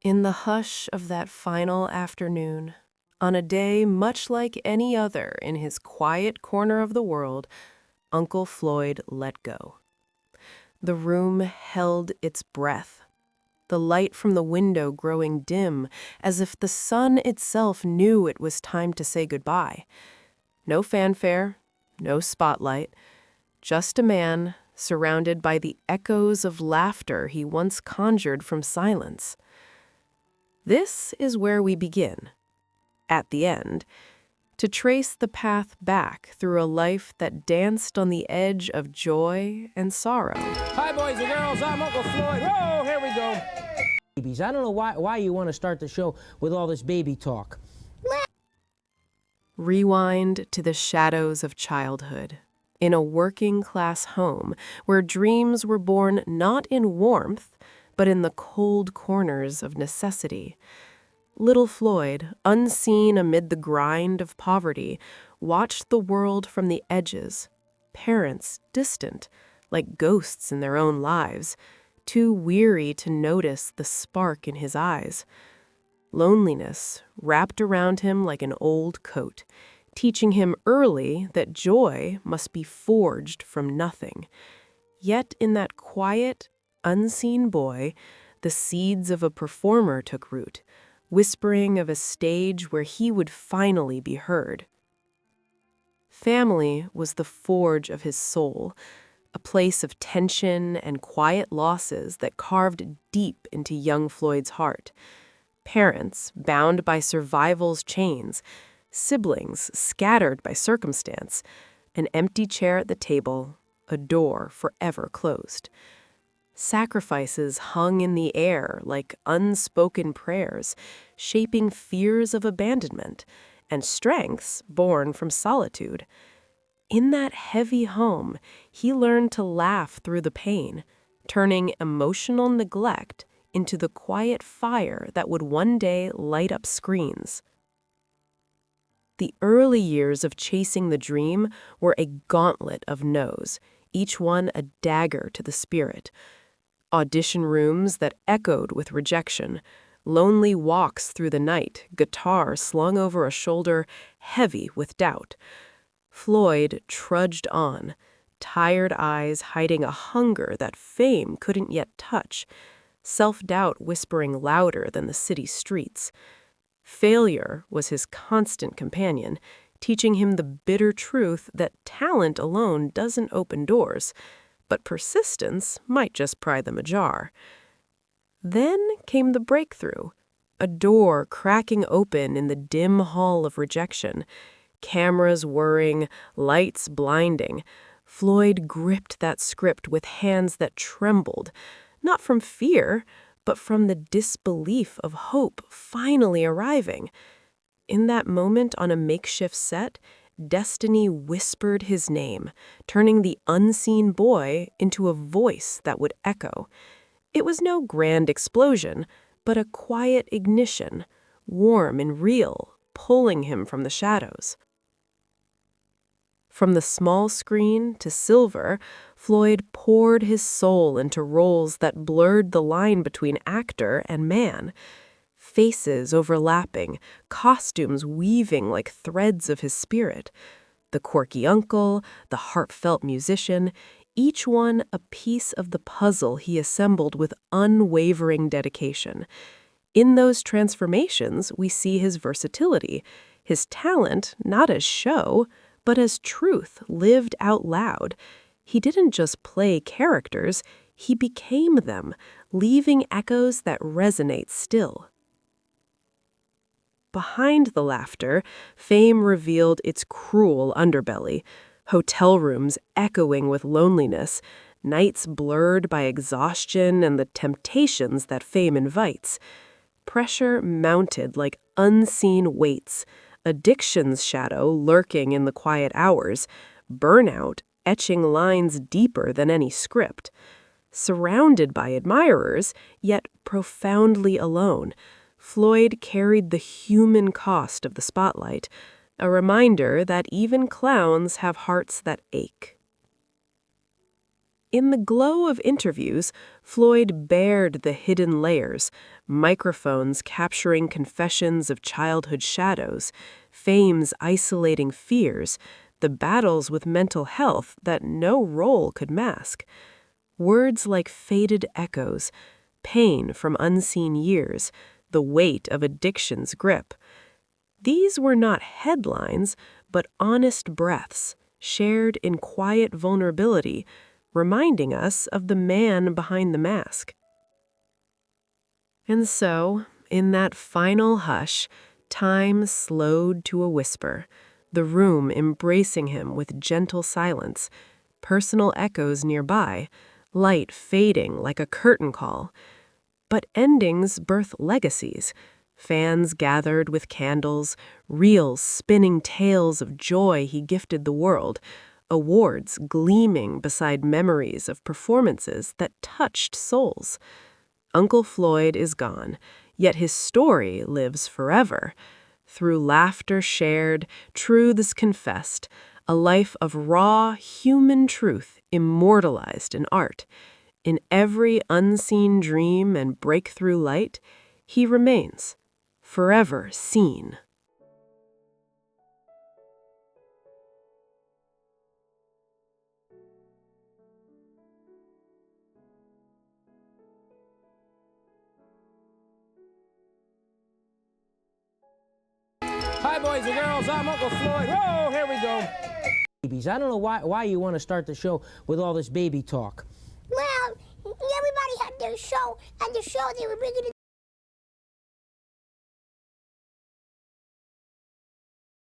In the hush of that final afternoon, on a day much like any other in his quiet corner of the world, Uncle Floyd let go. The room held its breath, the light from the window growing dim, as if the sun itself knew it was time to say goodbye. No fanfare, no spotlight, just a man surrounded by the echoes of laughter he once conjured from silence. This is where we begin, at the end, to trace the path back through a life that danced on the edge of joy and sorrow. Hi, boys and girls. I'm Uncle Floyd. Whoa, here we go. Babies. I don't know why you want to start the show with all this baby talk. Rewind to the shadows of childhood, in a working-class home where dreams were born not in warmth, but in the cold corners of necessity. Little Floyd, unseen amid the grind of poverty, watched the world from the edges, parents distant, like ghosts in their own lives, too weary to notice the spark in his eyes. Loneliness wrapped around him like an old coat, teaching him early that joy must be forged from nothing. Yet in that quiet, unseen boy, the seeds of a performer took root, whispering of a stage where he would finally be heard. Family was the forge of his soul, a place of tension and quiet losses that carved deep into young Floyd's heart. Parents bound by survival's chains, siblings scattered by circumstance, an empty chair at the table, a door forever closed. Sacrifices hung in the air like unspoken prayers, shaping fears of abandonment, and strengths born from solitude. In that heavy home, he learned to laugh through the pain, turning emotional neglect into the quiet fire that would one day light up screens. The early years of chasing the dream were a gauntlet of no's, each one a dagger to the spirit. Audition rooms that echoed with rejection, lonely walks through the night, guitar slung over a shoulder heavy with doubt. Floyd trudged on, tired eyes hiding a hunger that fame couldn't yet touch, self-doubt whispering louder than the city streets. Failure was his constant companion, teaching him the bitter truth that talent alone doesn't open doors, but persistence might just pry them ajar. Then came the breakthrough, a door cracking open in the dim hall of rejection. Cameras whirring, lights blinding. Floyd gripped that script with hands that trembled, not from fear, but from the disbelief of hope finally arriving. In that moment on a makeshift set, destiny whispered his name, turning the unseen boy into a voice that would echo. It was no grand explosion, but a quiet ignition, warm and real, pulling him from the shadows. From the small screen to silver, Floyd poured his soul into roles that blurred the line between actor and man. Faces overlapping, costumes weaving like threads of his spirit. The quirky uncle, the heartfelt musician, each one a piece of the puzzle he assembled with unwavering dedication. In those transformations, we see his versatility, his talent not as show, but as truth lived out loud. He didn't just play characters, he became them, leaving echoes that resonate still. Behind the laughter, fame revealed its cruel underbelly. Hotel rooms echoing with loneliness, nights blurred by exhaustion and the temptations that fame invites. Pressure mounted like unseen weights, addiction's shadow lurking in the quiet hours, burnout etching lines deeper than any script. Surrounded by admirers, yet profoundly alone, Floyd carried the human cost of the spotlight, a reminder that even clowns have hearts that ache. In the glow of interviews, Floyd bared the hidden layers, microphones capturing confessions of childhood shadows, fame's isolating fears, the battles with mental health that no role could mask. Words like faded echoes, pain from unseen years, the weight of addiction's grip. These were not headlines, but honest breaths, shared in quiet vulnerability, reminding us of the man behind the mask. And so, in that final hush, time slowed to a whisper, the room embracing him with gentle silence, personal echoes nearby, light fading like a curtain call. But endings birth legacies. Fans gathered with candles, reels spinning tales of joy he gifted the world, awards gleaming beside memories of performances that touched souls. Uncle Floyd is gone, yet his story lives forever. Through laughter shared, truths confessed, a life of raw, human truth immortalized in art. In every unseen dream and breakthrough light, he remains, forever seen. Hi, boys and girls. I'm Uncle Floyd. Whoa, here we go. Babies. I don't know why you want to start the show with all this baby talk. Well, everybody had their show, and the show they were bringing